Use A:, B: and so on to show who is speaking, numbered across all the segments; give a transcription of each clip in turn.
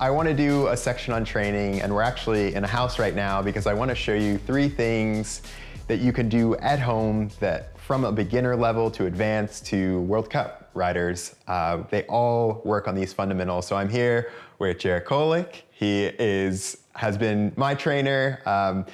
A: I want to do a section on training, and we're actually in a house right now because I want to show you 3 things that you can do at home that from a beginner level to advanced to World Cup riders, they all work on these fundamentals. So I'm here with Jared Kolick. He has been my trainer.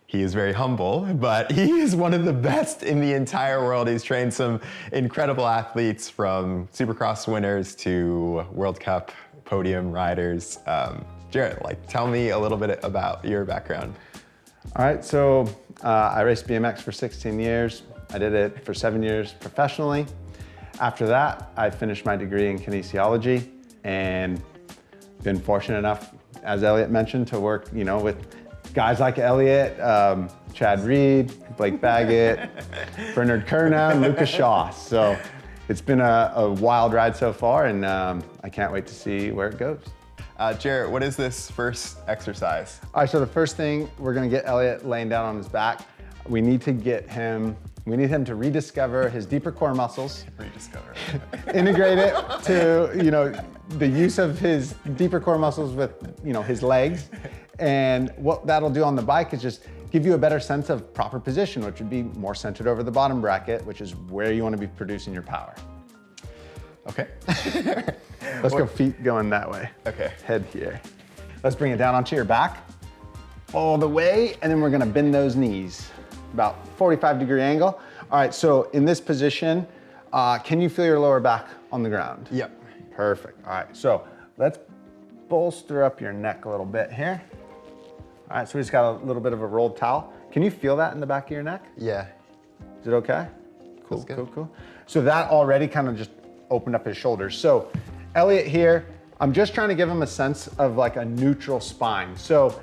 A: He is very humble, but he is one of the best in the entire world. He's trained some incredible athletes, from Supercross winners to World Cup podium riders. Jared, tell me a little bit about your background.
B: All right, so I raced BMX for 16 years. I did it for 7 years professionally. After that, I finished my degree in kinesiology and been fortunate enough, as Eliot mentioned, to work, with guys like Eliot, Chad Reed, Blake Baggett, Bernard Curnow, and Lucas Shaw. So it's been a wild ride so far, and I can't wait to see where it goes.
A: Jared, what is this first exercise?
B: All right, so the first thing, we're gonna get Eliot laying down on his back. We need him to rediscover his deeper core muscles.
A: Rediscover.
B: Integrate it to, the use of his deeper core muscles with, his legs. And what that'll do on the bike is just give you a better sense of proper position, which would be more centered over the bottom bracket, which is where you want to be producing your power.
A: Okay.
B: Let's go feet going that way.
A: Okay.
B: Head here. Let's bring it down onto your back all the way, and then we're gonna bend those knees. About 45-degree angle. All right, so in this position, can you feel your lower back on the ground?
A: Yep.
B: Perfect. All right, so let's bolster up your neck a little bit here. All right, so we just got a little bit of a rolled towel. Can you feel that in the back of your neck?
A: Yeah.
B: Is it okay? Cool,
A: Feels good.
B: cool. So that already kind of just opened up his shoulders. So Eliot here, I'm just trying to give him a sense of a neutral spine. So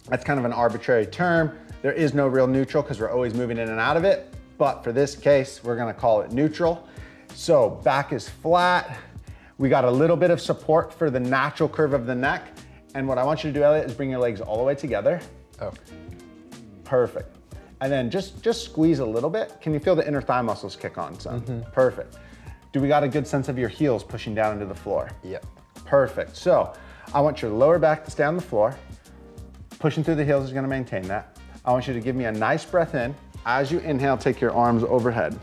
B: that's kind of an arbitrary term. There is no real neutral because we're always moving in and out of it. But for this case, we're gonna call it neutral. So back is flat. We got a little bit of support for the natural curve of the neck. And what I want you to do, Eliot, is bring your legs all the way together.
A: Oh.
B: Perfect. And then just squeeze a little bit. Can you feel the inner thigh muscles kick on, son? Mm-hmm. Perfect. Do we got a good sense of your heels pushing down into the floor?
A: Yep.
B: Perfect. So I want your lower back to stay on the floor. Pushing through the heels is gonna maintain that. I want you to give me a nice breath in. As you inhale, take your arms overhead.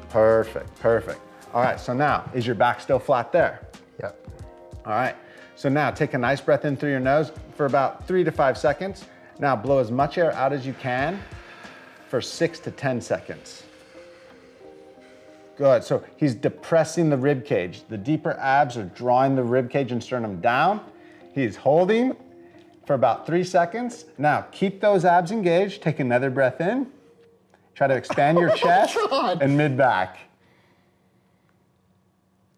B: Perfect, perfect. All right, so now, is your back still flat there?
A: Yep.
B: All right, so now take a nice breath in through your nose for about 3 to 5 seconds. Now blow as much air out as you can for 6 to 10 seconds. Good, so he's depressing the rib cage. The deeper abs are drawing the rib cage and sternum down. He's holding for about 3 seconds. Now keep those abs engaged. Take another breath in. Try to expand your chest and mid-back.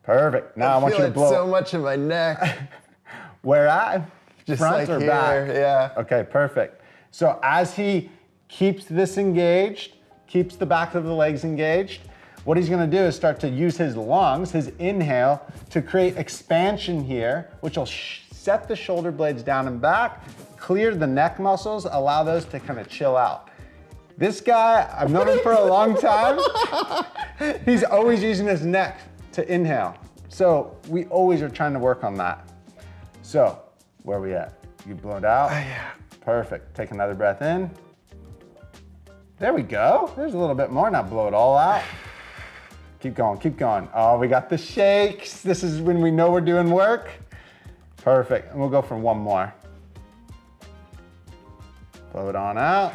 B: Perfect. Now I want you to blow.
A: So much in my neck.
B: Where at?
A: Just
B: front or
A: here,
B: back?
A: Yeah.
B: Okay, perfect. So as he keeps this engaged, keeps the back of the legs engaged, what he's gonna do is start to use his lungs, his inhale, to create expansion here, which will set the shoulder blades down and back, clear the neck muscles, allow those to kind of chill out. This guy, I've known him for a long time. He's always using his neck to inhale. So we always are trying to work on that. So where are we at? You blow it out?
A: Yeah.
B: Perfect. Take another breath in. There we go. There's a little bit more. Now blow it all out. Keep going, keep going. Oh, we got the shakes. This is when we know we're doing work. Perfect, and we'll go for one more. Blow it on out.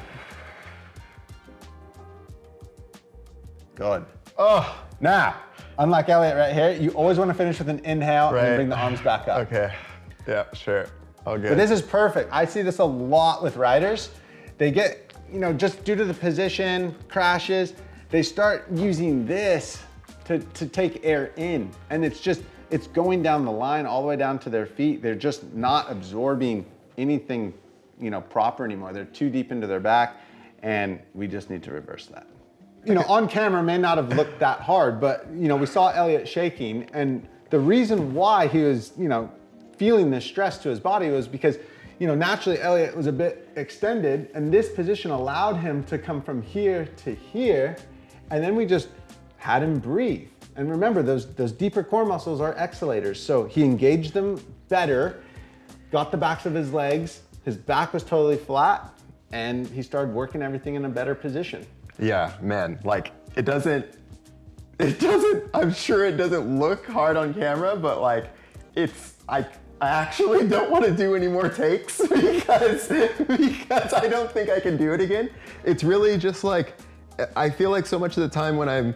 B: Good. Oh, now, unlike Eliot right here, you always want to finish with an inhale and bring the arms back up.
A: Okay, yeah, sure, all good.
B: But this is perfect. I see this a lot with riders. They get, just due to the position, crashes, they start using this to take air in, and it's going down the line all the way down to their feet. They're just not absorbing anything, proper anymore. They're too deep into their back, and we just need to reverse that. On camera may not have looked that hard, but we saw Eliot shaking, and the reason why he was, feeling this stress to his body was because, naturally Eliot was a bit extended, and this position allowed him to come from here to here, and then we just had him breathe. And remember, those deeper core muscles are exhalators. So he engaged them better, got the backs of his legs, his back was totally flat, and he started working everything in a better position.
A: Yeah, man, like I'm sure it doesn't look hard on camera, but like I actually don't want to do any more takes because I don't think I can do it again. It's really just like, I feel like so much of the time when I'm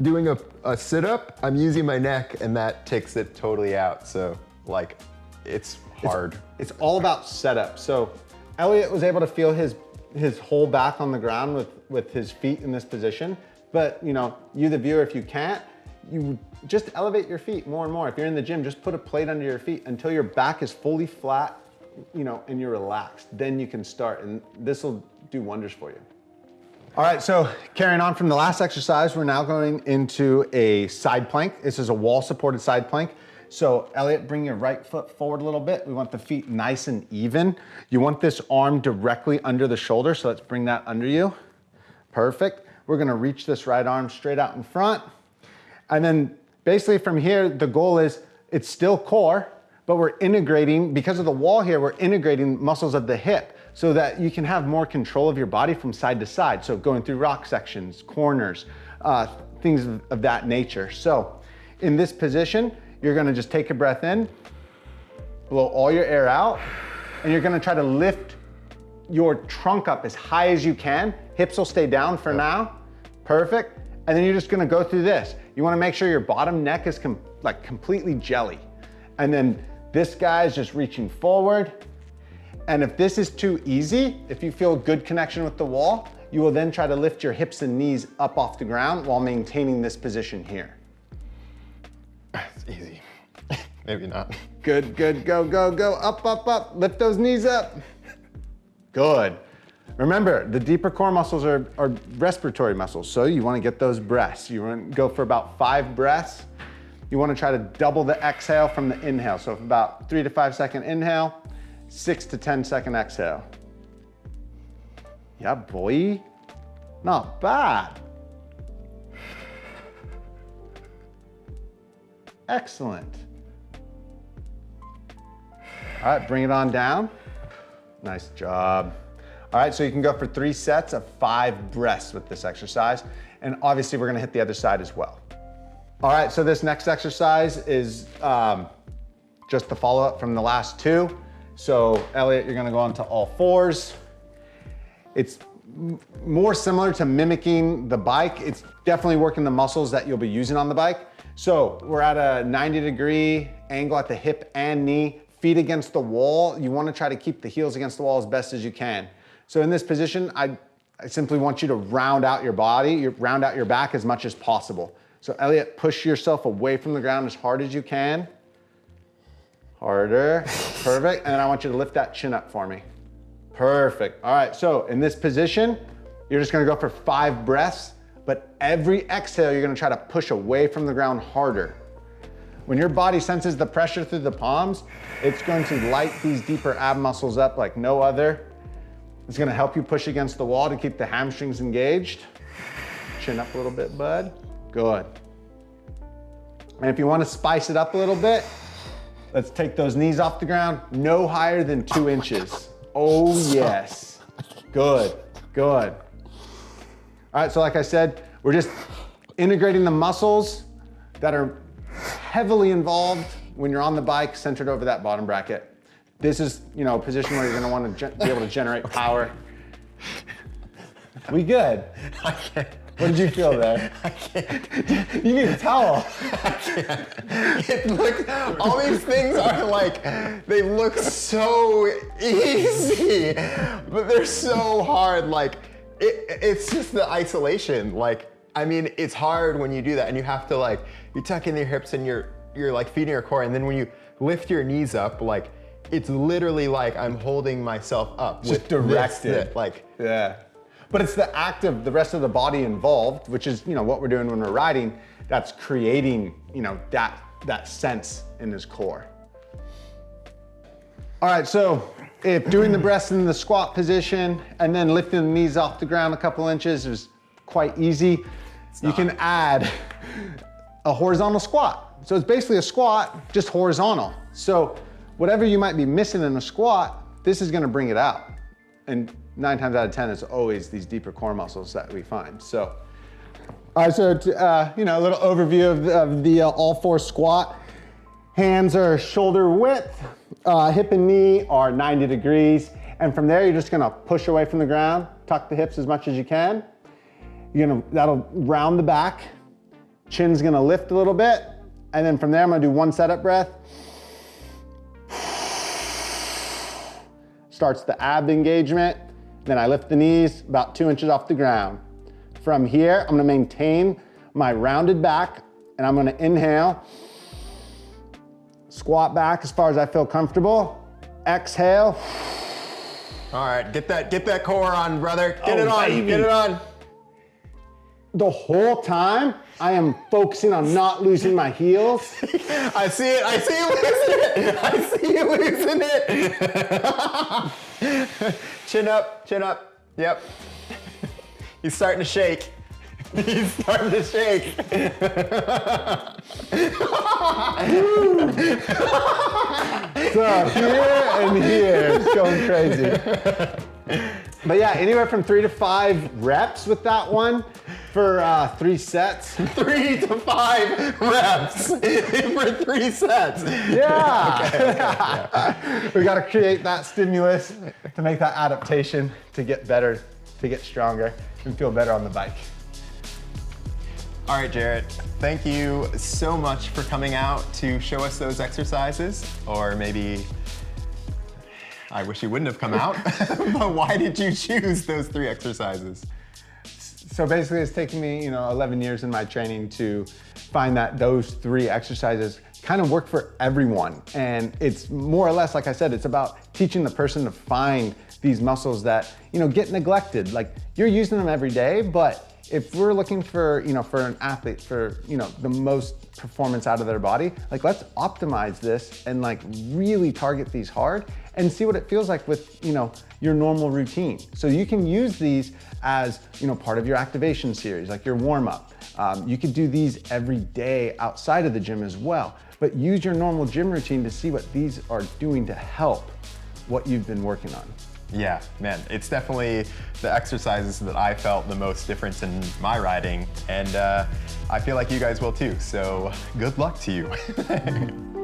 A: doing a sit-up, I'm using my neck and that takes it totally out. So like, it's hard.
B: It's all about setup. So Eliot was able to feel his whole back on the ground with his feet in this position. But you know, you the viewer, if you can't, you just elevate your feet more and more. If you're in the gym, just put a plate under your feet until your back is fully flat, you know, and you're relaxed. Then you can start, and this will do wonders for you. All right, so carrying on from the last exercise, we're now going into a side plank. This is a wall-supported side plank. So Eliot, bring your right foot forward a little bit. We want the feet nice and even. You want this arm directly under the shoulder, so let's bring that under you. Perfect. We're gonna reach this right arm straight out in front. And then basically from here, the goal is, it's still core, but we're integrating, because of the wall here, we're integrating muscles of the hip so that you can have more control of your body from side to side. So going through rock sections, corners, things of that nature. So in this position, you're gonna just take a breath in, blow all your air out, and you're gonna try to lift your trunk up as high as you can. Hips will stay down for now. Perfect. And then you're just gonna go through this. You wanna make sure your bottom neck is like completely jelly. And then this guy is just reaching forward. And if this is too easy, if you feel good connection with the wall, you will then try to lift your hips and knees up off the ground while maintaining this position here.
A: It's easy. Maybe not.
B: Good, good, go, go, go, up, up, up. Lift those knees up. Good. Remember, the deeper core muscles are respiratory muscles, so you wanna get those breaths. You wanna go for about 5 breaths. You wanna try to double the exhale from the inhale. So about 3 to 5 second inhale, 6 to 10 second exhale. Yeah, boy. Not bad. Excellent. All right, bring it on down. Nice job. All right, so you can go for 3 sets of 5 breaths with this exercise. And obviously we're gonna hit the other side as well. All right, so this next exercise is just the follow-up from the last 2. So Eliot, you're gonna go onto all 4s. It's more similar to mimicking the bike. It's definitely working the muscles that you'll be using on the bike. So we're at a 90-degree angle at the hip and knee, feet against the wall. You wanna try to keep the heels against the wall as best as you can. So in this position, I simply want you to round out your body, round out your back as much as possible. So Eliot, push yourself away from the ground as hard as you can. Harder, perfect. And then I want you to lift that chin up for me. Perfect. All right, so in this position, you're just gonna go for 5 breaths, but every exhale, you're gonna try to push away from the ground harder. When your body senses the pressure through the palms, it's going to light these deeper ab muscles up like no other. It's gonna help you push against the wall to keep the hamstrings engaged. Chin up a little bit, bud. Good. And if you wanna spice it up a little bit, let's take those knees off the ground, no higher than 2 inches. Oh yes, good, good. All right, so like I said, we're just integrating the muscles that are heavily involved when you're on the bike, centered over that bottom bracket. This is, you know, a position where you're gonna wanna be able to generate power. We good?
A: I can't.
B: What did you feel there?
A: I can't.
B: You need a towel.
A: I can't. It looks, all these things are like, they look so easy, but they're so hard. Like, it's just the isolation. Like, I mean, it's hard when you do that and you have to like, you tuck in your hips and you're like feeding your core, and then when you lift your knees up, like, it's literally like I'm holding myself up.
B: Just directed.
A: Like,
B: yeah. But it's the act of the rest of the body involved, which is, you know, what we're doing when we're riding, that's creating, you know, that sense in his core. All right, so if doing the breaths in the squat position and then lifting the knees off the ground a couple inches is quite easy, you can add a horizontal squat. So it's basically a squat, just horizontal. So whatever you might be missing in a squat, this is gonna bring it out. And 9 times out of 10, it's always these deeper core muscles that we find. So, all right, so you know, a little overview of the all four squat. Hands are shoulder width, hip and knee are 90 degrees. And from there, you're just gonna push away from the ground, tuck the hips as much as you can. That'll round the back. Chin's gonna lift a little bit. And then from there, I'm gonna do 1 setup breath. Starts the ab engagement. Then I lift the knees about 2 inches off the ground. From here, I'm gonna maintain my rounded back, and I'm gonna inhale, squat back as far as I feel comfortable. Exhale.
A: All right, get that core on, brother. Get
B: Oh,
A: it on,
B: baby.
A: get it on.
B: The whole time, I am focusing on not losing my heels.
A: I see it, I see you losing it. I see you losing it. Chin up, yep. He's starting to shake. He's starting to shake.
B: So here and here, it's going crazy. But yeah, anywhere from 3 to 5 reps with that one for 3 sets.
A: 3 to 5 reps for 3 sets.
B: Yeah.
A: Okay.
B: We got to create that stimulus to make that adaptation to get better, to get stronger, and feel better on the bike.
A: All right, Jarrett, thank you so much for coming out to show us those exercises, or maybe I wish you wouldn't have come out, but why did you choose those 3 exercises?
B: So basically it's taken me, 11 years in my training to find that those 3 exercises kind of work for everyone. And it's more or less, like I said, it's about teaching the person to find these muscles that, get neglected. Like you're using them every day, but if we're looking for, for an athlete, for, the most performance out of their body, like let's optimize this and like really target these hard and see what it feels like with, your normal routine. So you can use these as, part of your activation series, like your warm up. You could do these every day outside of the gym as well, but use your normal gym routine to see what these are doing to help what you've been working on.
A: Yeah, man, it's definitely the exercises that I felt the most difference in my riding, and I feel like you guys will too, so good luck to you.